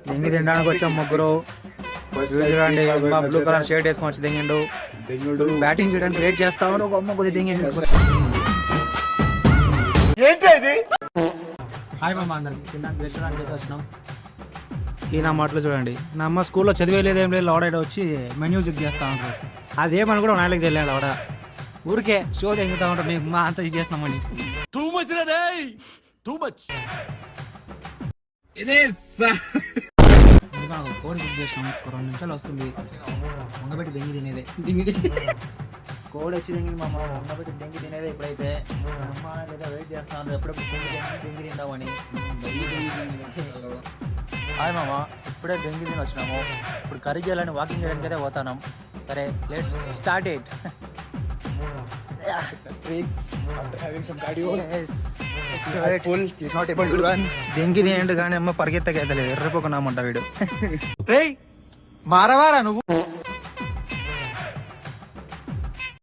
దెంగి తినడానికి వచ్చాం ముగ్గురు. చూడండి బ్లూ కలర్ షర్ట్ వేసుకొని వచ్చి దెంగిండు. బ్యాటింగ్ చేయడానికి వెయిట్ చేస్తామని ఒక అమ్మ కొద్దిగా దెంగిండు. హాయ్ మామ, అందరికి తినడానికి రెస్టారెంట్కి అయితే వచ్చినాం. ఈ నా మాటలు చూడండి, నా అమ్మ స్కూల్లో చదివేలేదు ఏం లేదు, లోడ వచ్చి మెన్యూ చెక్ చేస్తా ఉంటారు. అదేమని కూడా నాయలకు తెలియదు. లోడ ఊరికే షో తెగుతా ఉంటారు. మీకు మా అంతా చేస్తున్నామండి. కోడి బుక్ చేసినాం, 2 నిమిషాలు వస్తుంది. వంగబెట్టి దెంగి తినేదే. కోడి వచ్చి దెంగి మా అమ్మ వంగబెట్టి దెంగి తినేదే. ఇప్పుడైతే అమ్మ లేదా వెయిట్ చేస్తాను ఎప్పుడెప్పుడు దెంగి తిందామని. హాయ్ మామ, ఇప్పుడే దెంగి తిని వచ్చినాము. ఇప్పుడు కర్రీ చేయాలని వాకింగ్ చేయడానికి అయితే పోతాం. సరే, లెట్స్ స్టార్ట్ ఇట్. దెంగి తినేండు కానీ అమ్మ పరిగెత్తకైతలేదు. ఎర్రపోకున్నామంట వీడు. మారవారా నువ్వు?